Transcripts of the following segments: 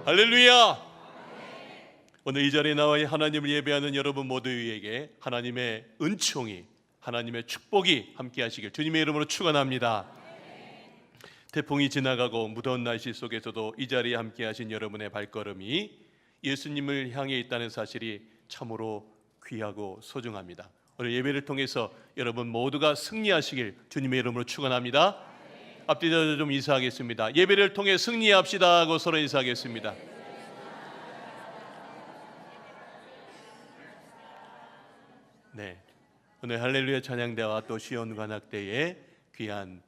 할렐루야! 오늘 이 자리에 나와 하나님을 예배하는 여러분 모두에게 하나님의 은총이, 하나님의 축복이 함께 하시길 주님의 이름으로 축원합니다. 태풍이 지나가고 무더운 날씨 속에서도 이 자리에 함께 하신 여러분의 발걸음이 예수님을 향해 있다는 사실이 참으로 귀하고 소중합니다. 오늘 예배를 통해서 여러분 모두가 승리하시길 주님의 이름으로 축원합니다. 앞뒤로 좀 인사하겠습니다. 예배를 통해 승리합시다 하고 서로 인사하겠습니다. 네, 오늘 할렐루야 찬양대와 또 시온 관악대의 귀한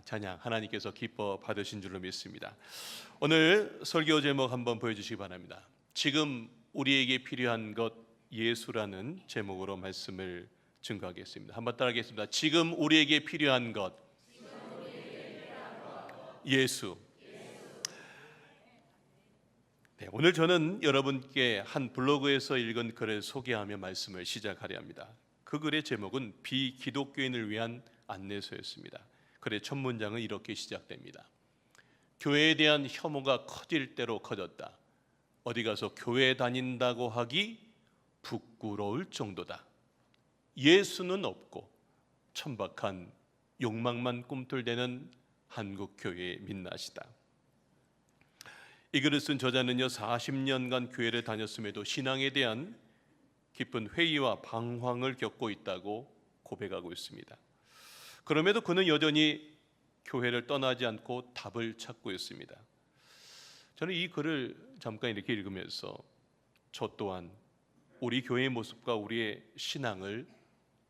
찬양 하나님께서 기뻐 받으신 줄로 믿습니다. 오늘 설교 제목 한번 보여주시기 바랍니다. 지금 우리에게 필요한 것 예수라는 제목으로 말씀을 증거하겠습니다. 한번 따라하겠습니다. 지금 우리에게 필요한 것 예수. 네, 오늘 저는 여러분께 한 블로그에서 읽은 글을 소개하며 말씀을 시작하려 합니다. 그 글의 제목은 비기독교인을 위한 안내서였습니다. 글의 첫 문장은 이렇게 시작됩니다. 교회에 대한 혐오가 커질 대로 커졌다. 어디 가서 교회 다닌다고 하기 부끄러울 정도다. 예수는 없고 천박한 욕망만 꿈틀대는 한국 교회의 민낯이다. 이 글을 쓴 저자는요 40년간 교회를 다녔음에도 신앙에 대한 깊은 회의와 방황을 겪고 있다고 고백하고 있습니다. 그럼에도 그는 여전히 교회를 떠나지 않고 답을 찾고 있습니다. 저는 이 글을 잠깐 이렇게 읽으면서 저 또한 우리 교회의 모습과 우리의 신앙을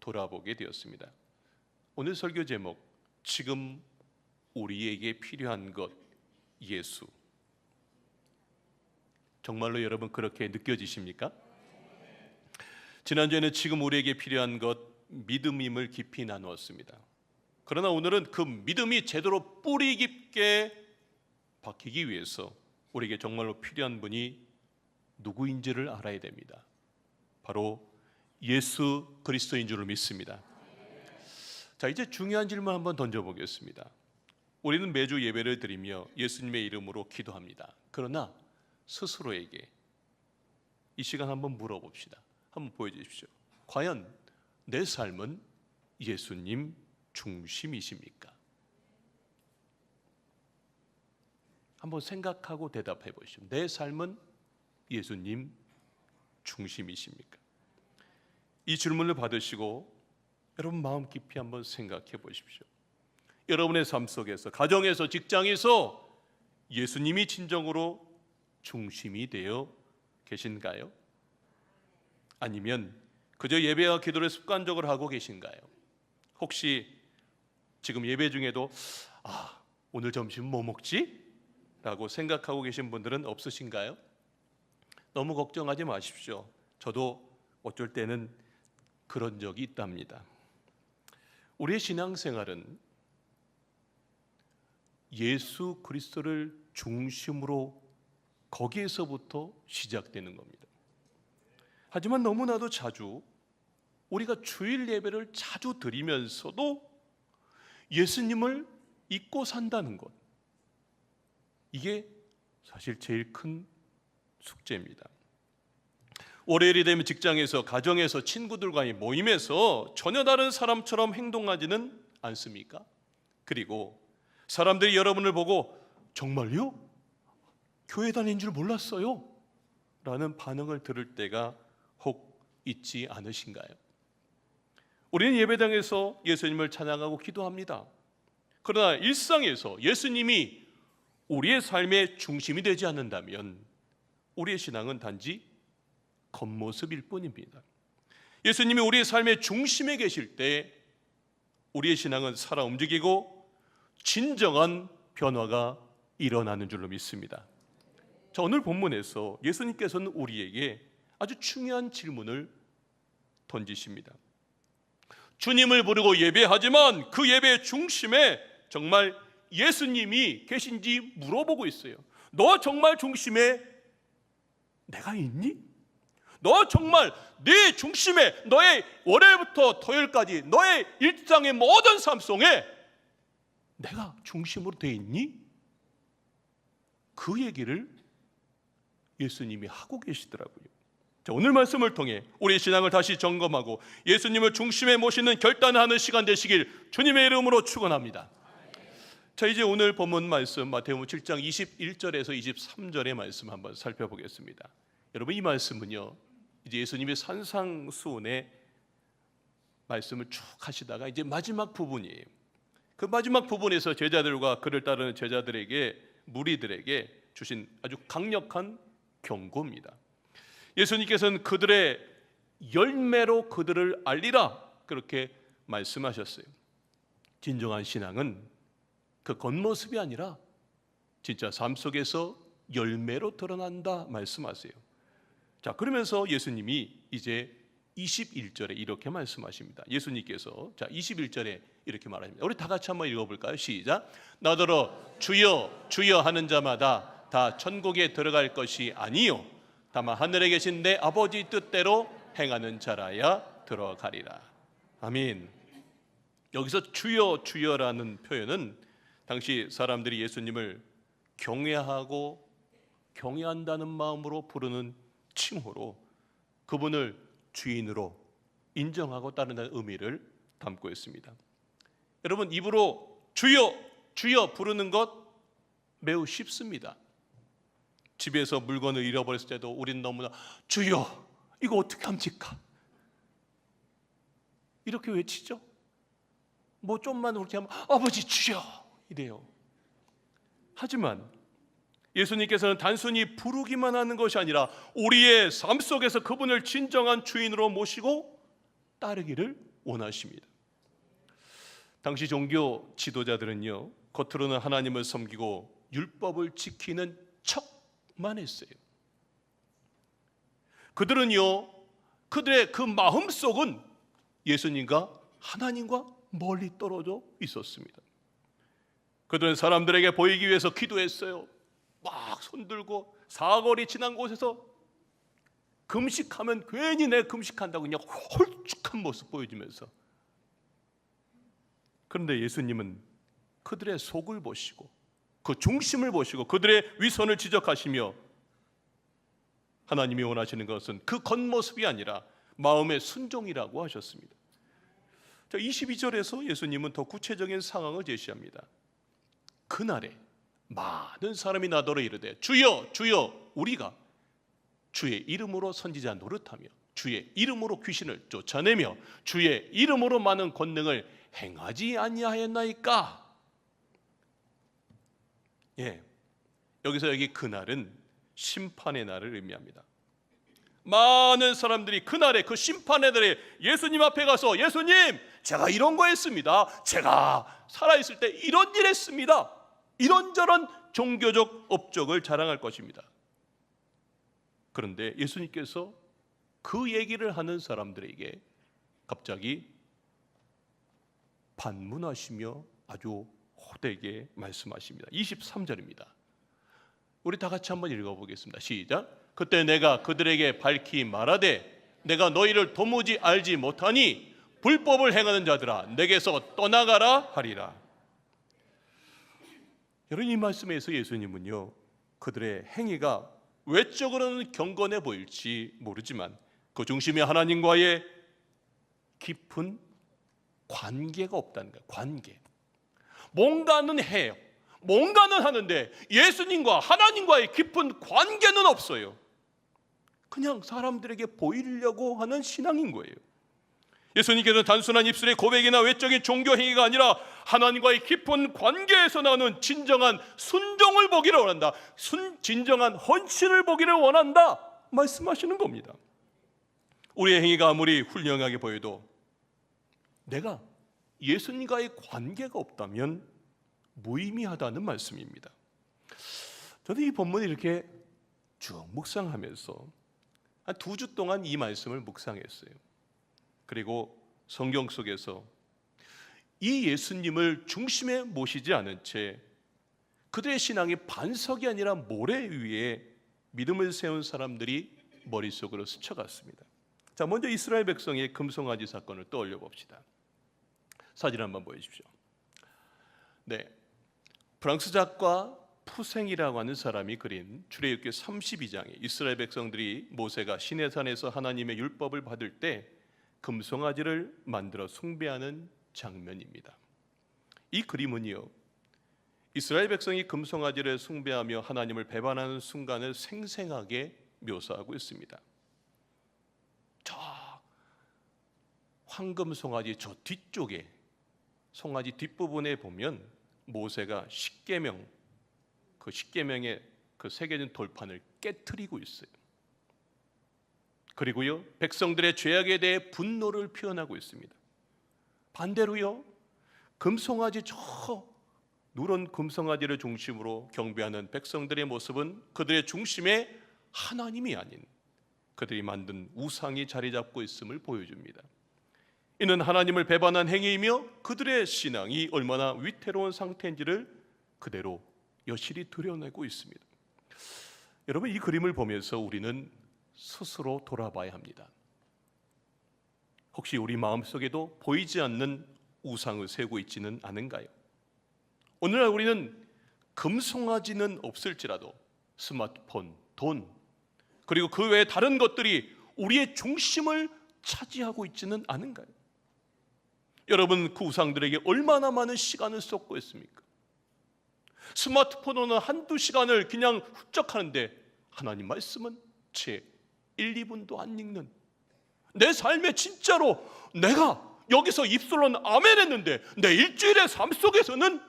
돌아보게 되었습니다. 오늘 설교 제목 지금 우리에게 필요한 것 예수. 정말로 여러분 그렇게 느껴지십니까? 지난주에는 지금 우리에게 필요한 것 믿음임을 깊이 나누었습니다. 그러나 오늘은 그 믿음이 제대로 뿌리 깊게 박히기 위해서 우리에게 정말로 필요한 분이 누구인지를 알아야 됩니다. 바로 예수 그리스도인 줄을 믿습니다. 자, 이제 중요한 질문 한번 던져보겠습니다. 우리는 매주 예배를 드리며 예수님의 이름으로 기도합니다. 그러나 스스로에게 이 시간 한번 물어봅시다. 한번 보여주십시오. 과연 내 삶은 예수님 중심이십니까? 한번 생각하고 대답해 보십시오. 내 삶은 예수님 중심이십니까? 이 질문을 받으시고 여러분 마음 깊이 한번 생각해 보십시오. 여러분의 삶 속에서, 가정에서, 직장에서 예수님이 진정으로 중심이 되어 계신가요? 아니면 그저 예배와 기도를 습관적으로 하고 계신가요? 혹시 지금 예배 중에도 오늘 점심 뭐 먹지? 라고 생각하고 계신 분들은 없으신가요? 너무 걱정하지 마십시오. 저도 어쩔 때는 그런 적이 있답니다. 우리의 신앙생활은 예수 그리스도를 중심으로 거기에서부터 시작되는 겁니다. 하지만 너무나도 자주 우리가 주일 예배를 자주 드리면서도 예수님을 잊고 산다는 것, 이게 사실 제일 큰 숙제입니다. 월요일이 되면 직장에서, 가정에서, 친구들과의 모임에서 전혀 다른 사람처럼 행동하지는 않습니까? 그리고 사람들이 여러분을 보고 정말요? 교회 다닌 줄 몰랐어요? 라는 반응을 들을 때가 혹 있지 않으신가요? 우리는 예배당에서 예수님을 찬양하고 기도합니다. 그러나 일상에서 예수님이 우리의 삶의 중심이 되지 않는다면 우리의 신앙은 단지 겉모습일 뿐입니다. 예수님이 우리의 삶의 중심에 계실 때 우리의 신앙은 살아 움직이고 진정한 변화가 일어나는 줄로 믿습니다. 자, 오늘 본문에서 예수님께서는 우리에게 아주 중요한 질문을 던지십니다. 주님을 부르고 예배하지만 그 예배의 중심에 정말 예수님이 계신지 물어보고 있어요. 너 정말 중심에 내가 있니? 너 정말 네 중심에, 너의 월요일부터 토요일까지 너의 일상의 모든 삶 속에 내가 중심으로 돼 있니? 그 얘기를 예수님이 하고 계시더라고요. 자, 오늘 말씀을 통해 우리의 신앙을 다시 점검하고 예수님을 중심에 모시는 결단하는 시간 되시길 주님의 이름으로 축원합니다. 자, 이제 오늘 본문 말씀 마태복음 7장 21절에서 23절의 말씀 한번 살펴보겠습니다. 여러분, 이 말씀은요, 이제 예수님의 산상수훈의 말씀을 쭉 하시다가 이제 마지막 부분이에요. 그 마지막 부분에서 제자들과 그를 따르는 제자들에게, 무리들에게 주신 아주 강력한 경고입니다. 예수님께서는 그들의 열매로 그들을 알리라, 그렇게 말씀하셨어요. 진정한 신앙은 그 겉모습이 아니라 진짜 삶 속에서 열매로 드러난다 말씀하세요. 자, 그러면서 예수님이 이제 21절에 이렇게 말씀하십니다. 예수님께서 자 21절에 이렇게 말합니다. 우리 다 같이 한번 읽어볼까요? 시작. 나더러 주여 주여 하는 자마다 다 천국에 들어갈 것이 아니요 다만 하늘에 계신 내 아버지 뜻대로 행하는 자라야 들어가리라. 아멘. 여기서 주여 주여라는 표현은 당시 사람들이 예수님을 경외하고 경외한다는 마음으로 부르는 칭호로 그분을 주인으로 인정하고 따른다는 의미를 담고 있습니다. 여러분, 입으로 주여 주여 부르는 것 매우 쉽습니다. 집에서 물건을 잃어버렸을 때도 우리는 너무나 주여 이거 어떻게 합니까? 이렇게 외치죠. 뭐 좀만 그렇게 하면 아버지 주여 이래요. 하지만 예수님께서는 단순히 부르기만 하는 것이 아니라 우리의 삶 속에서 그분을 진정한 주인으로 모시고 따르기를 원하십니다. 당시 종교 지도자들은요, 겉으로는 하나님을 섬기고 율법을 지키는 척만 했어요. 그들은요, 그들의 그 마음속은 예수님과 하나님과 멀리 떨어져 있었습니다. 그들은 사람들에게 보이기 위해서 기도했어요. 막 손들고 사거리 지난 곳에서 금식하면 괜히 내 금식한다고 그냥 홀쭉한 모습 보여주면서, 그런데 예수님은 그들의 속을 보시고 그 중심을 보시고 그들의 위선을 지적하시며 하나님이 원하시는 것은 그 겉모습이 아니라 마음의 순종이라고 하셨습니다. 자, 22절에서 예수님은 더 구체적인 상황을 제시합니다. 그날에 많은 사람이 나더러 이르되 주여 주여 우리가 주의 이름으로 선지자 노릇하며 주의 이름으로 귀신을 쫓아내며 주의 이름으로 많은 권능을 행하지 아니하였나이까. 예, 여기서 여기 그날은 심판의 날을 의미합니다. 많은 사람들이 그날에 그 심판의 날에 예수님 앞에 가서 예수님 제가 이런 거 했습니다. 제가 살아있을 때 이런 일 했습니다. 이런저런 종교적 업적을 자랑할 것입니다. 그런데 예수님께서 그 얘기를 하는 사람들에게 갑자기 반문하시며 아주 호되게 말씀하십니다. 23절입니다. 우리 다 같이 한번 읽어보겠습니다. 시작. 그때 내가 그들에게 밝히 말하되 내가 너희를 도무지 알지 못하니 불법을 행하는 자들아 내게서 떠나가라 하리라. 여러분, 이 말씀에서 예수님은요, 그들의 행위가 외적으로는 경건해 보일지 모르지만 그 중심에 하나님과의 깊은 관계가 없다는 거예요. 관계. 뭔가는 해요. 뭔가는 하는데 예수님과 하나님과의 깊은 관계는 없어요. 그냥 사람들에게 보이려고 하는 신앙인 거예요. 예수님께서는 단순한 입술의 고백이나 외적인 종교 행위가 아니라 하나님과의 깊은 관계에서 나오는 진정한 순종을 보기를 원한다. 진정한 헌신을 보기를 원한다 말씀하시는 겁니다. 우리의 행위가 아무리 훌륭하게 보여도 내가 예수님과의 관계가 없다면 무의미하다는 말씀입니다. 저는 이 본문을 이렇게 쭉 묵상하면서 한 2주 동안 이 말씀을 묵상했어요. 그리고 성경 속에서 이 예수님을 중심에 모시지 않은 채 그들의 신앙이 반석이 아니라 모래 위에 믿음을 세운 사람들이 머릿속으로 스쳐갔습니다. 자, 먼저 이스라엘 백성의 금송아지 사건을 떠올려 봅시다. 사진 한번 보여주십시오. 네, 프랑스 작가 푸생이라고 하는 사람이 그린 출애굽기 32장에 이스라엘 백성들이 모세가 시내산에서 하나님의 율법을 받을 때 금송아지를 만들어 숭배하는 장면입니다. 이 그림은요, 이스라엘 백성이 금송아지를 숭배하며 하나님을 배반하는 순간을 생생하게 묘사하고 있습니다. 저 황금 송아지 저 뒤쪽에, 송아지 뒷부분에 보면 모세가 십계명, 그 십계명에 그 새겨진 돌판을 깨트리고 있어요. 그리고요, 백성들의 죄악에 대해 분노를 표현하고 있습니다. 반대로요, 금송아지 저 누런 금송아지를 중심으로 경배하는 백성들의 모습은 그들의 중심에 하나님이 아닌 그들이 만든 우상이 자리 잡고 있음을 보여줍니다. 이는 하나님을 배반한 행위이며 그들의 신앙이 얼마나 위태로운 상태인지를 그대로 여실히 드러내고 있습니다. 여러분, 이 그림을 보면서 우리는 스스로 돌아봐야 합니다. 혹시 우리 마음속에도 보이지 않는 우상을 세우고 있지는 않은가요? 오늘날 우리는 금송아지는 없을지라도 스마트폰, 돈, 그리고 그 외에 다른 것들이 우리의 중심을 차지하고 있지는 않은가요? 여러분, 그 우상들에게 얼마나 많은 시간을 쏟고 있습니까? 스마트폰으로는 한두 시간을 그냥 훌쩍 하는데 하나님 말씀은 채 1, 2분도 안 읽는, 내 삶에 진짜로 내가 여기서 입술로는 아멘 했는데 내 일주일의 삶 속에서는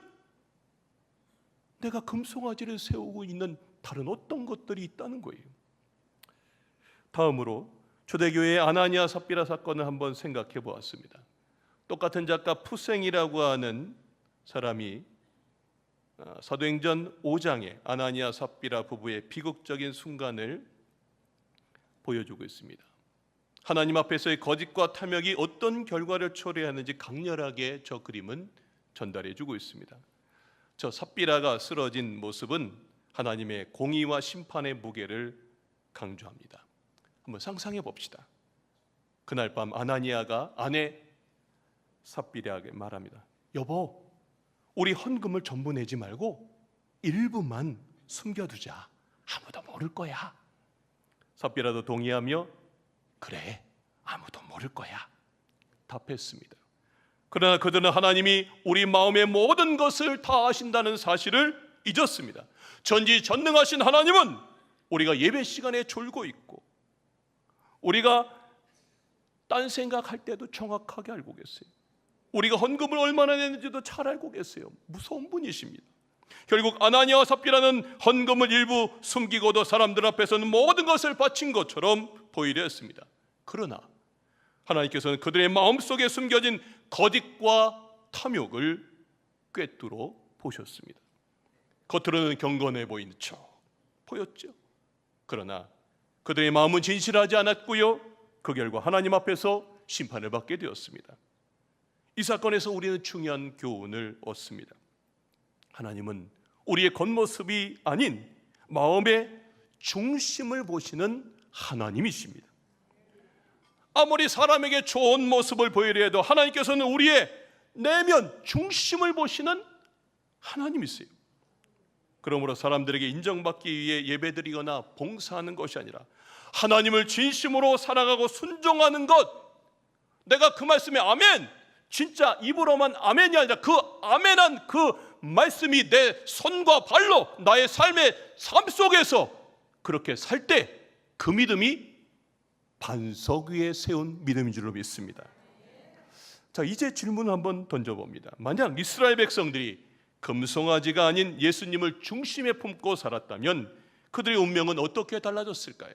내가 금송아지를 세우고 있는 다른 어떤 것들이 있다는 거예요. 다음으로 초대교회의 아나니아 삽비라 사건을 한번 생각해 보았습니다. 똑같은 작가 푸생이라고 하는 사람이 사도행전 5장에 아나니아 삽비라 부부의 비극적인 순간을 보여주고 있습니다. 하나님 앞에서의 거짓과 탐욕이 어떤 결과를 초래하는지 강렬하게 저 그림은 전달해주고 있습니다. 저 삽비라가 쓰러진 모습은 하나님의 공의와 심판의 무게를 강조합니다. 한번 상상해 봅시다. 그날 밤 아나니아가 아내 삽비라에게 말합니다. 여보, 우리 헌금을 전부 내지 말고 일부만 숨겨두자. 아무도 모를 거야. 삽비라도 동의하며 그래, 아무도 모를 거야 답했습니다. 그러나 그들은 하나님이 우리 마음의 모든 것을 다 아신다는 사실을 잊었습니다. 전지전능하신 하나님은 우리가 예배 시간에 졸고 있고 우리가 딴 생각할 때도 정확하게 알고 계세요. 우리가 헌금을 얼마나 냈는지도 잘 알고 계세요. 무서운 분이십니다. 결국 아나니아와 삽비라는 헌금을 일부 숨기고도 사람들 앞에서는 모든 것을 바친 것처럼 보이려 했습니다. 그러나 하나님께서는 그들의 마음속에 숨겨진 거짓과 탐욕을 꿰뚫어 보셨습니다. 겉으로는 경건해 보이는 척 보였죠. 그러나 그들의 마음은 진실하지 않았고요, 그 결과 하나님 앞에서 심판을 받게 되었습니다. 이 사건에서 우리는 중요한 교훈을 얻습니다. 하나님은 우리의 겉모습이 아닌 마음의 중심을 보시는 하나님이십니다. 아무리 사람에게 좋은 모습을 보이려 해도 하나님께서는 우리의 내면 중심을 보시는 하나님이세요. 그러므로 사람들에게 인정받기 위해 예배드리거나 봉사하는 것이 아니라 하나님을 진심으로 사랑하고 순종하는 것, 내가 그 말씀에 아멘, 진짜 입으로만 아멘이 아니라 그 아멘한 그 말씀이 내 손과 발로 나의 삶의 삶 속에서 그렇게 살 때 그 믿음이 반석 위에 세운 믿음인 줄로 믿습니다. 자, 이제 질문을 한번 던져봅니다. 만약 이스라엘 백성들이 금송아지가 아닌 예수님을 중심에 품고 살았다면 그들의 운명은 어떻게 달라졌을까요?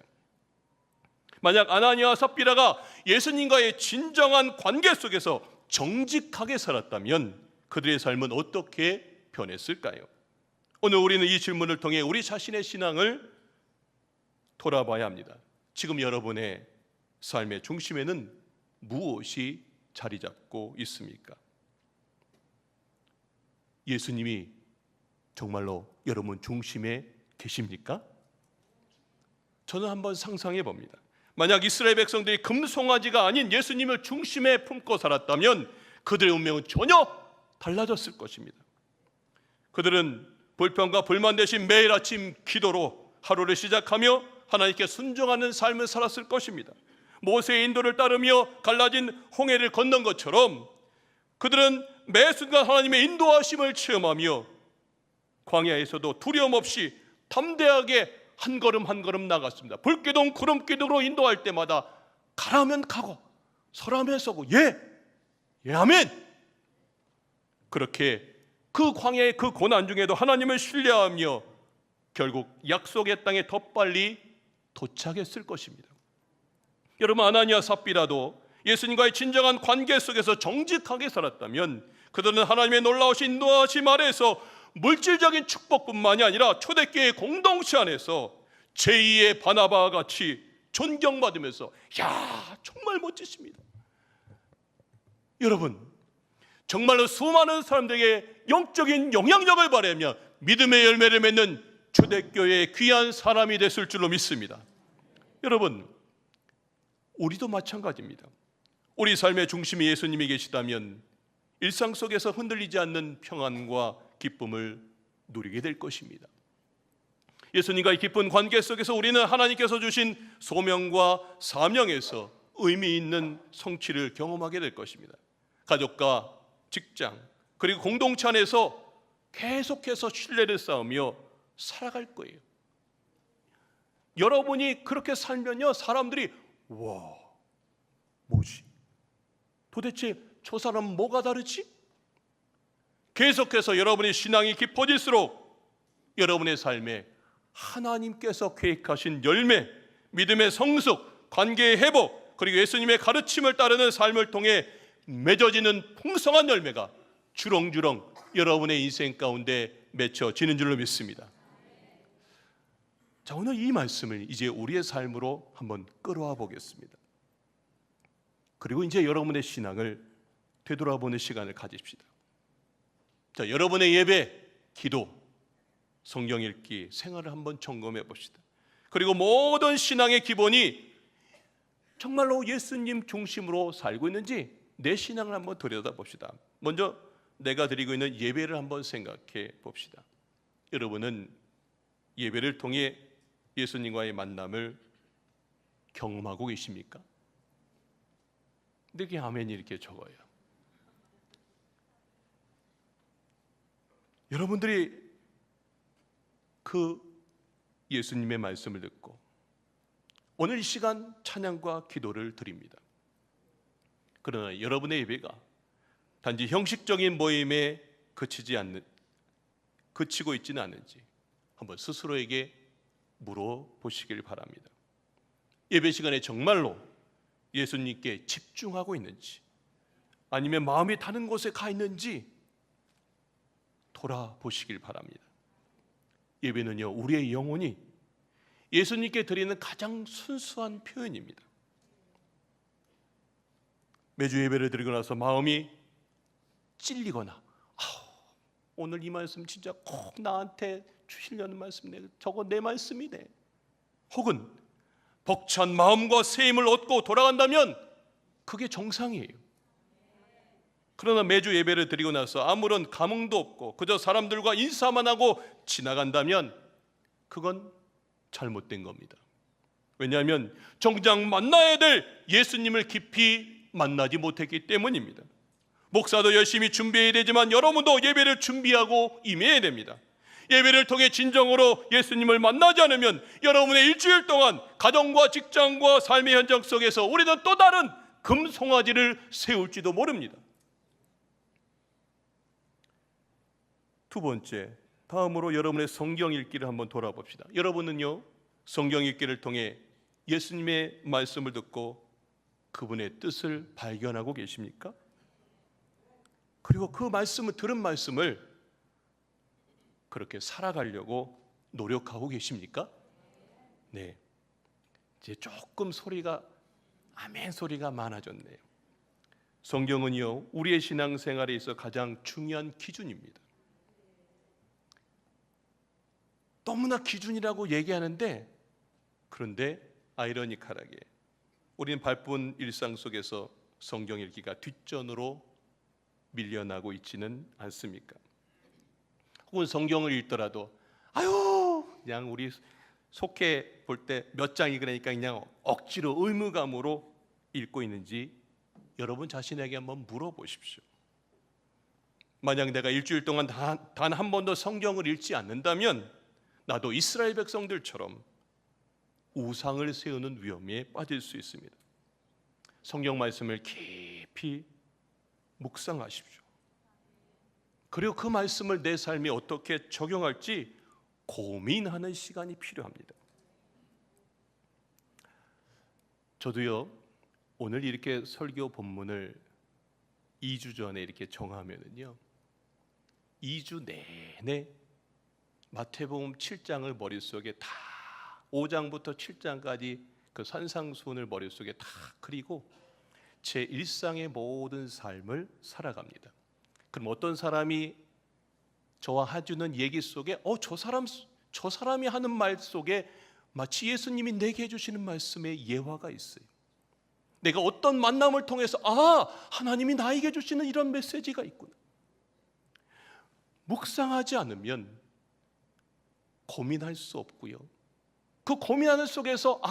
만약 아나니아와 삽비라가 예수님과의 진정한 관계 속에서 정직하게 살았다면 그들의 삶은 어떻게 변했을까요? 오늘 우리는 이 질문을 통해 우리 자신의 신앙을 돌아봐야 합니다. 지금 여러분의 삶의 중심에는 무엇이 자리 잡고 있습니까? 예수님이 정말로 여러분 중심에 계십니까? 저는 한번 상상해 봅니다. 만약 이스라엘 백성들이 금송아지가 아닌 예수님을 중심에 품고 살았다면 그들의 운명은 전혀 달라졌을 것입니다. 그들은 불평과 불만 대신 매일 아침 기도로 하루를 시작하며 하나님께 순종하는 삶을 살았을 것입니다. 모세의 인도를 따르며 갈라진 홍해를 건넌 것처럼 그들은 매 순간 하나님의 인도하심을 체험하며 광야에서도 두려움 없이 담대하게 한 걸음 한 걸음 나갔습니다. 불기둥 구름기둥으로 인도할 때마다 가라면 가고 서라면 서고 예 아멘. 그렇게 그 광야의 그 고난 중에도 하나님을 신뢰하며 결국 약속의 땅에 더 빨리 도착했을 것입니다. 여러분, 아나니아 삽비라도 예수님과의 진정한 관계 속에서 정직하게 살았다면 그들은 하나님의 놀라우신 인도하심 아래에서 물질적인 축복뿐만이 아니라 초대교회 공동체 안에서 제2의 바나바와 같이 존경받으면서 정말 멋지십니다. 여러분, 정말로 수많은 사람들에게 영적인 영향력을 발휘하며 믿음의 열매를 맺는 초대교회의 귀한 사람이 됐을 줄로 믿습니다. 여러분, 우리도 마찬가지입니다. 우리 삶의 중심이 예수님이 계시다면 일상 속에서 흔들리지 않는 평안과 기쁨을 누리게 될 것입니다. 예수님과의 깊은 관계 속에서 우리는 하나님께서 주신 소명과 사명에서 의미 있는 성취를 경험하게 될 것입니다. 가족과 직장 그리고 공동체 안에서 계속해서 신뢰를 쌓으며 살아갈 거예요. 여러분이 그렇게 살면요, 사람들이 와, 뭐지? 도대체 저 사람은 뭐가 다르지? 계속해서 여러분의 신앙이 깊어질수록 여러분의 삶에 하나님께서 계획하신 열매, 믿음의 성숙, 관계의 회복, 그리고 예수님의 가르침을 따르는 삶을 통해 맺어지는 풍성한 열매가 주렁주렁 여러분의 인생 가운데 맺혀지는 줄로 믿습니다. 자, 오늘 이 말씀을 이제 우리의 삶으로 한번 끌어와 보겠습니다. 그리고 이제 여러분의 신앙을 되돌아보는 시간을 가집시다. 자, 여러분의 예배, 기도, 성경 읽기, 생활을 한번 점검해 봅시다. 그리고 모든 신앙의 기본이 정말로 예수님 중심으로 살고 있는지 내 신앙을 한번 들여다봅시다. 먼저 내가 드리고 있는 예배를 한번 생각해 봅시다. 여러분은 예배를 통해 예수님과의 만남을 경험하고 계십니까? 근데 그게 아멘이 이렇게 적어요. 여러분들이 그 예수님의 말씀을 듣고 오늘 이 시간 찬양과 기도를 드립니다. 그러나 여러분의 예배가 단지 형식적인 모임에 그치고 있지는 않은지 한번 스스로에게 물어보시길 바랍니다. 예배 시간에 정말로 예수님께 집중하고 있는지 아니면 마음이 다른 곳에 가 있는지 돌아보시길 바랍니다. 예배는요, 우리의 영혼이 예수님께 드리는 가장 순수한 표현입니다. 매주 예배를 드리고 나서 마음이 찔리거나 오늘 이 말씀 진짜 꼭 나한테 주시려는 말씀이네, 저거 내 말씀이네, 혹은 벅찬 마음과 새 힘을 얻고 돌아간다면 그게 정상이에요. 그러나 매주 예배를 드리고 나서 아무런 감흥도 없고 그저 사람들과 인사만 하고 지나간다면 그건 잘못된 겁니다. 왜냐하면 정작 만나야 될 예수님을 깊이 만나지 못했기 때문입니다. 목사도 열심히 준비해야 되지만 여러분도 예배를 준비하고 임해야 됩니다. 예배를 통해 진정으로 예수님을 만나지 않으면 여러분의 일주일 동안 가정과 직장과 삶의 현장 속에서 우리는 또 다른 금송아지를 세울지도 모릅니다. 두 번째, 다음으로 여러분의 성경 읽기를 한번 돌아봅시다. 여러분은요, 성경 읽기를 통해 예수님의 말씀을 듣고 그분의 뜻을 발견하고 계십니까? 그리고 그 말씀을 들은 말씀을 그렇게 살아가려고 노력하고 계십니까? 네. 이제 조금 소리가 아멘 소리가 많아졌네요. 성경은요, 우리의 신앙생활에 있어 가장 중요한 기준입니다. 너무나 기준이라고 얘기하는데, 그런데 아이러니컬하게 우리는 바쁜 일상 속에서 성경 읽기가 뒷전으로 밀려나고 있지는 않습니까? 혹은 성경을 읽더라도 아유 그냥 우리 속해 볼 때 몇 장이 그러니까 그냥 억지로 의무감으로 읽고 있는지 여러분 자신에게 한번 물어보십시오. 만약 내가 일주일 동안 단 한 번도 성경을 읽지 않는다면 나도 이스라엘 백성들처럼 우상을 세우는 위험에 빠질 수 있습니다. 성경 말씀을 깊이 묵상하십시오. 그리고 그 말씀을 내 삶에 어떻게 적용할지 고민하는 시간이 필요합니다. 저도요, 오늘 이렇게 설교 본문을 2주 전에 이렇게 정하면은요, 2주 내내 마태복음 7장을 머릿속에 다 5장부터 7장까지 그 산상수훈을 머릿속에 다 그리고 제 일상의 모든 삶을 살아갑니다. 그럼 어떤 사람이 저와 해주는 얘기 속에 저 사람이 하는 말 속에 마치 예수님이 내게 해주시는 말씀의 예화가 있어요. 내가 어떤 만남을 통해서 하나님이 나에게 주시는 이런 메시지가 있구나. 묵상하지 않으면 고민할 수 없고요. 그 고민하는 속에서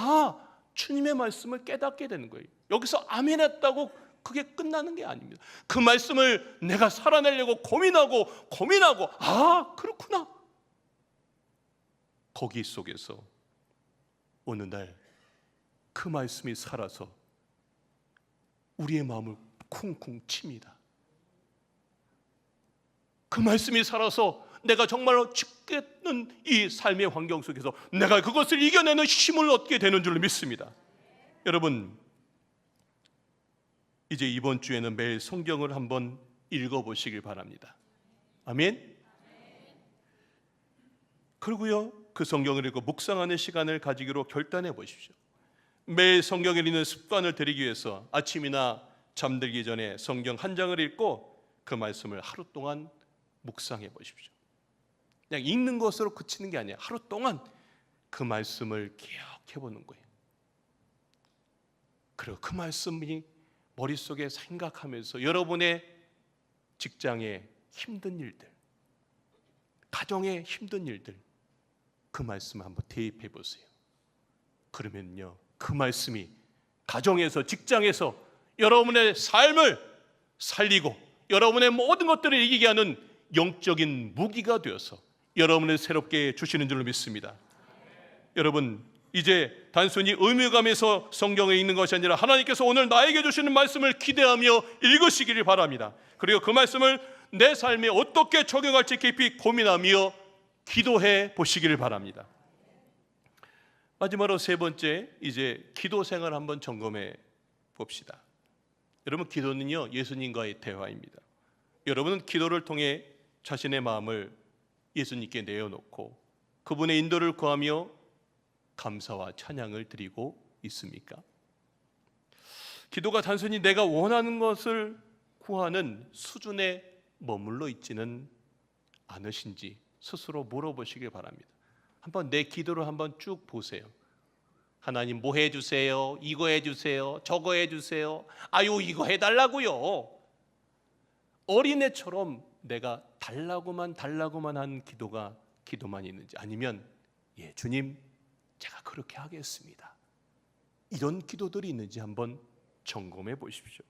주님의 말씀을 깨닫게 되는 거예요. 여기서 아멘 했다고 그게 끝나는 게 아닙니다. 그 말씀을 내가 살아내려고 고민하고 그렇구나. 거기 속에서 어느 날 그 말씀이 살아서 우리의 마음을 쿵쿵 칩니다. 그 말씀이 살아서 내가 정말로 죽겠는 이 삶의 환경 속에서 내가 그것을 이겨내는 힘을 얻게 되는 줄로 믿습니다. 여러분, 이제 이번 주에는 매일 성경을 한번 읽어보시길 바랍니다. 아멘. 그리고요, 그 성경을 읽고 묵상하는 시간을 가지기로 결단해 보십시오. 매일 성경을 읽는 습관을 들이기 위해서 아침이나 잠들기 전에 성경 한 장을 읽고 그 말씀을 하루 동안 묵상해 보십시오. 그냥 읽는 것으로 그치는 게 아니에요. 하루 동안 그 말씀을 기억해 보는 거예요. 그리고 그 말씀이 머릿속에 생각하면서 여러분의 직장의 힘든 일들, 가정의 힘든 일들, 그 말씀을 한번 대입해 보세요. 그러면요, 그 말씀이 가정에서, 직장에서 여러분의 삶을 살리고 여러분의 모든 것들을 이기게 하는 영적인 무기가 되어서 여러분을 새롭게 주시는 줄로 믿습니다. 여러분, 이제 단순히 의무감에서 성경을 읽는 것이 아니라 하나님께서 오늘 나에게 주시는 말씀을 기대하며 읽으시기를 바랍니다. 그리고 그 말씀을 내 삶에 어떻게 적용할지 깊이 고민하며 기도해 보시기를 바랍니다. 마지막으로 세 번째, 이제 기도 생활 한번 점검해 봅시다. 여러분, 기도는요, 예수님과의 대화입니다. 여러분은 기도를 통해 자신의 마음을 예수님께 내어놓고 그분의 인도를 구하며 감사와 찬양을 드리고 있습니까? 기도가 단순히 내가 원하는 것을 구하는 수준에 머물러 있지는 않으신지 스스로 물어보시길 바랍니다. 한번 내 기도를 한번 쭉 보세요. 하나님 뭐 해주세요? 이거 해주세요? 저거 해주세요? 이거 해달라고요. 어린애처럼 내가 달라고만 한 기도만 있는지, 아니면 주님 제가 그렇게 하겠습니다, 이런 기도들이 있는지 한번 점검해 보십시오.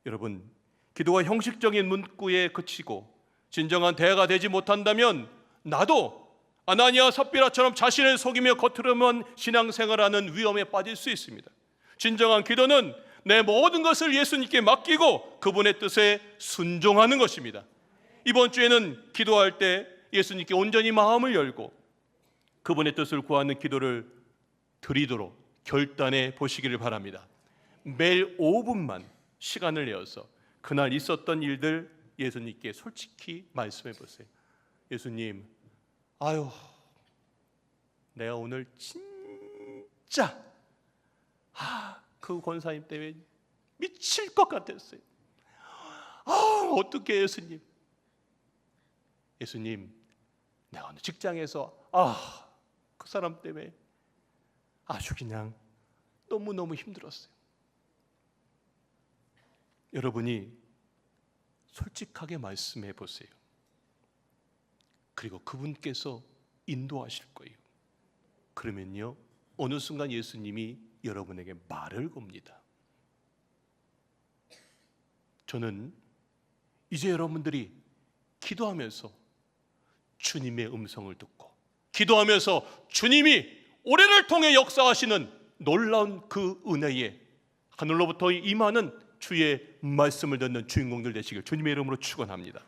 여러분, 기도가 형식적인 문구에 그치고 진정한 대화가 되지 못한다면 나도 아나니아 삽비라처럼 자신을 속이며 겉으로만 신앙생활하는 위험에 빠질 수 있습니다. 진정한 기도는 내 모든 것을 예수님께 맡기고 그분의 뜻에 순종하는 것입니다. 이번 주에는 기도할 때 예수님께 온전히 마음을 열고 그분의 뜻을 구하는 기도를 드리도록 결단해 보시기를 바랍니다. 매일 5분만 시간을 내어서 그날 있었던 일들 예수님께 솔직히 말씀해 보세요. 예수님, 내가 오늘 진짜 그 권사님 때문에 미칠 것 같았어요. 어떻게 예수님, 내가 오늘 직장에서 그 사람 때문에 아주 그냥 너무너무 힘들었어요. 여러분이 솔직하게 말씀해 보세요. 그리고 그분께서 인도하실 거예요. 그러면요, 어느 순간 예수님이 여러분에게 말을 겁니다. 저는 이제 여러분들이 기도하면서 주님의 음성을 듣고, 기도하면서 주님이 올해를 통해 역사하시는 놀라운 그 은혜에 하늘로부터 임하는 주의 말씀을 듣는 주인공들 되시길 주님의 이름으로 축원합니다.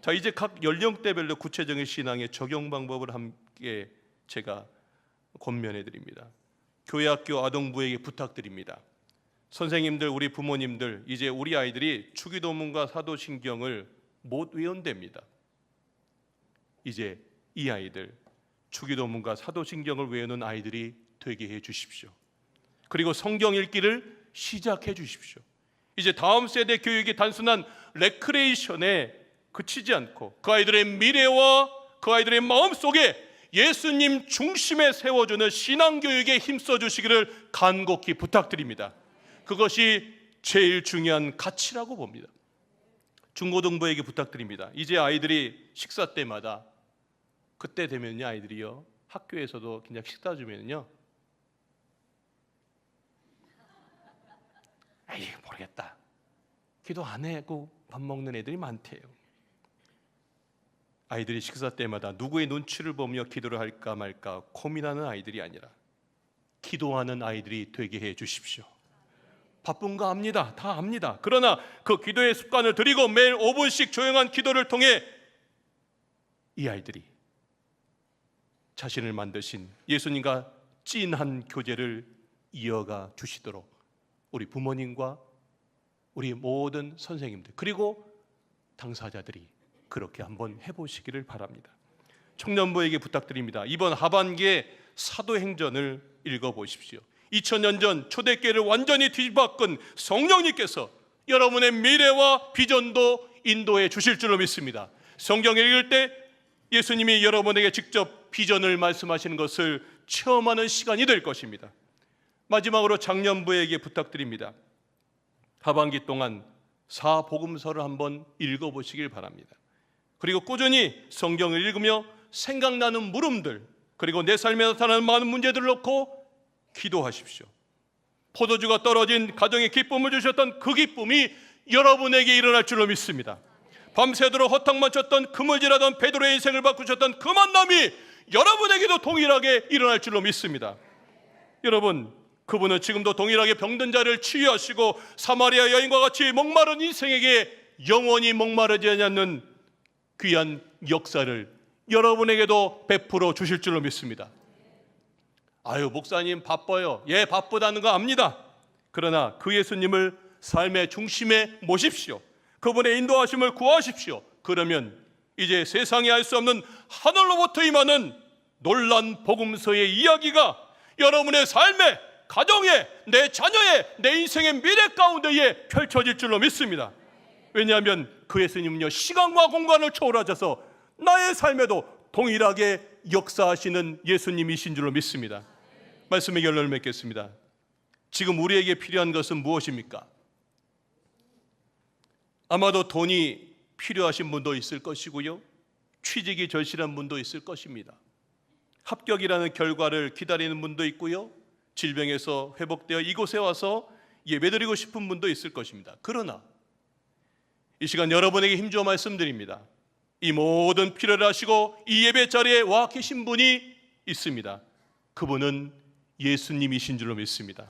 자, 이제 각 연령대별로 구체적인 신앙의 적용 방법을 함께 제가 권면해 드립니다. 교회학교 아동부에게 부탁드립니다. 선생님들, 우리 부모님들, 이제 우리 아이들이 주기도문과 사도신경을 못 외운답니다. 이제 이 아이들 주기도문과 사도신경을 외우는 아이들이 되게 해 주십시오. 그리고 성경 읽기를 시작해 주십시오. 이제 다음 세대 교육이 단순한 레크레이션에 그치지 않고 그 아이들의 미래와 그 아이들의 마음속에 예수님 중심에 세워주는 신앙교육에 힘써 주시기를 간곡히 부탁드립니다. 그것이 제일 중요한 가치라고 봅니다. 중고등부에게 부탁드립니다. 이제 아이들이 식사 때마다 그때 되면요, 아이들이요, 학교에서도 그냥 식사 주면요, 에이 모르겠다, 기도 안 하고 밥 먹는 애들이 많대요. 아이들이 식사 때마다 누구의 눈치를 보며 기도를 할까 말까 고민하는 아이들이 아니라 기도하는 아이들이 되게 해 주십시오. 바쁜 거 압니다. 다 압니다. 그러나 그 기도의 습관을 들이고 매일 5분씩 조용한 기도를 통해 이 아이들이 자신을 만드신 예수님과 찐한 교제를 이어가 주시도록 우리 부모님과 우리 모든 선생님들 그리고 당사자들이 그렇게 한번 해보시기를 바랍니다. 청년부에게 부탁드립니다. 이번 하반기에 사도행전을 읽어보십시오. 2000년 전 초대교회를 완전히 뒤바꾼 성령님께서 여러분의 미래와 비전도 인도해 주실 줄로 믿습니다. 성경을 읽을 때 예수님이 여러분에게 직접 비전을 말씀하시는 것을 체험하는 시간이 될 것입니다. 마지막으로 장년부에게 부탁드립니다. 하반기 동안 사복음서를 한번 읽어보시길 바랍니다. 그리고 꾸준히 성경을 읽으며 생각나는 물음들 그리고 내 삶에 나타나는 많은 문제들을 놓고 기도하십시오. 포도주가 떨어진 가정에 기쁨을 주셨던 그 기쁨이 여러분에게 일어날 줄로 믿습니다. 밤새도록 허탕만 쳤던 그물질하던 베드로의 인생을 바꾸셨던 그 만남이 여러분에게도 동일하게 일어날 줄로 믿습니다. 여러분, 그분은 지금도 동일하게 병든 자를 치유하시고 사마리아 여인과 같이 목마른 인생에게 영원히 목마르지 않는 귀한 역사를 여러분에게도 베풀어 주실 줄로 믿습니다. 아유, 목사님 바빠요. 예, 바쁘다는 거 압니다. 그러나 그 예수님을 삶의 중심에 모십시오. 그분의 인도하심을 구하십시오. 그러면 이제 세상에 알 수 없는 하늘로부터 임하는 놀란 복음서의 이야기가 여러분의 삶에, 가정에, 내 자녀의, 내 인생의 미래 가운데에 펼쳐질 줄로 믿습니다. 왜냐하면 그 예수님은요, 시간과 공간을 초월하셔서 나의 삶에도 동일하게 역사하시는 예수님이신 줄로 믿습니다. 말씀의 결론을 맺겠습니다. 지금 우리에게 필요한 것은 무엇입니까? 아마도 돈이 필요하신 분도 있을 것이고요, 취직이 절실한 분도 있을 것입니다. 합격이라는 결과를 기다리는 분도 있고요, 질병에서 회복되어 이곳에 와서 예배드리고 싶은 분도 있을 것입니다. 그러나 이 시간 여러분에게 힘주어 말씀드립니다. 이 모든 필요를 하시고 이 예배 자리에 와 계신 분이 있습니다. 그분은 예수님이신 줄로 믿습니다.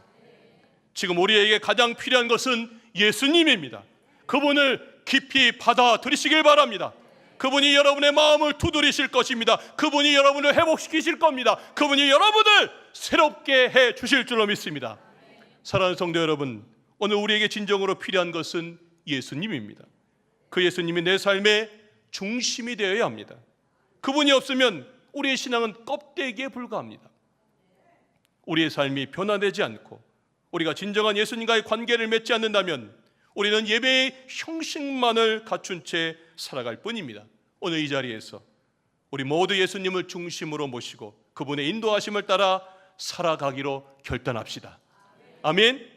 지금 우리에게 가장 필요한 것은 예수님입니다. 그분을 깊이 받아들이시길 바랍니다. 그분이 여러분의 마음을 두드리실 것입니다. 그분이 여러분을 회복시키실 겁니다. 그분이 여러분을 새롭게 해 주실 줄로 믿습니다. 사랑하는 성도 여러분, 오늘 우리에게 진정으로 필요한 것은 예수님입니다. 그 예수님이 내 삶의 중심이 되어야 합니다. 그분이 없으면 우리의 신앙은 껍데기에 불과합니다. 우리의 삶이 변화되지 않고 우리가 진정한 예수님과의 관계를 맺지 않는다면 우리는 예배의 형식만을 갖춘 채 살아갈 뿐입니다. 오늘 이 자리에서 우리 모두 예수님을 중심으로 모시고 그분의 인도하심을 따라 살아가기로 결단합시다. 아멘.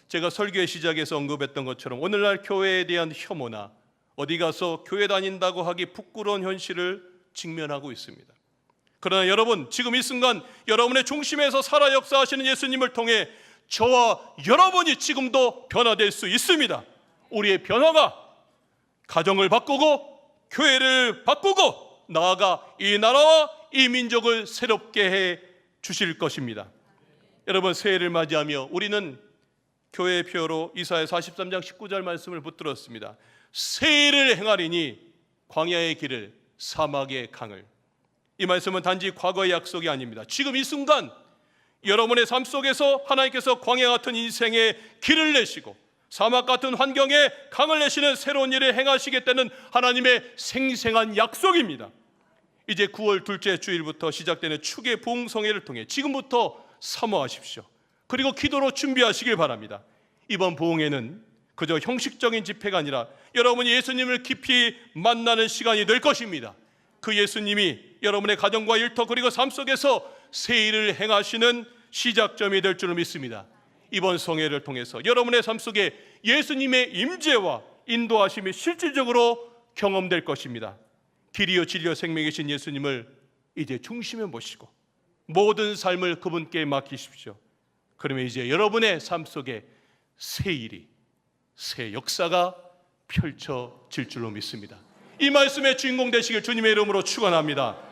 제가 설교의 시작에서 언급했던 것처럼 오늘날 교회에 대한 혐오나 어디 가서 교회 다닌다고 하기 부끄러운 현실을 직면하고 있습니다. 그러나 여러분, 지금 이 순간 여러분의 중심에서 살아 역사하시는 예수님을 통해 저와 여러분이 지금도 변화될 수 있습니다. 우리의 변화가 가정을 바꾸고 교회를 바꾸고 나아가 이 나라와 이 민족을 새롭게 해 주실 것입니다. 여러분, 새해를 맞이하며 우리는 교회의 표로 이사야 43장 19절 말씀을 붙들었습니다. 새해를 행하리니 광야의 길을 사막의 강을. 이 말씀은 단지 과거의 약속이 아닙니다. 지금 이 순간 여러분의 삶 속에서 하나님께서 광야 같은 인생의 길을 내시고 사막 같은 환경에 강을 내시는 새로운 일을 행하시겠다는 하나님의 생생한 약속입니다. 이제 9월 둘째 주일부터 시작되는 축의 부흥성회를 통해 지금부터 사모하십시오. 그리고 기도로 준비하시길 바랍니다. 이번 부흥회는 그저 형식적인 집회가 아니라 여러분이 예수님을 깊이 만나는 시간이 될 것입니다. 그 예수님이 여러분의 가정과 일터 그리고 삶 속에서 새 일을 행하시는 시작점이 될 줄을 믿습니다. 이번 성회를 통해서 여러분의 삶 속에 예수님의 임재와 인도하심이 실질적으로 경험될 것입니다. 길이요 진리요 생명이신 예수님을 이제 중심에 모시고 모든 삶을 그분께 맡기십시오. 그러면 이제 여러분의 삶 속에 새 일이, 새 역사가 펼쳐질 줄로 믿습니다. 이 말씀의 주인공 되시길 주님의 이름으로 축원합니다.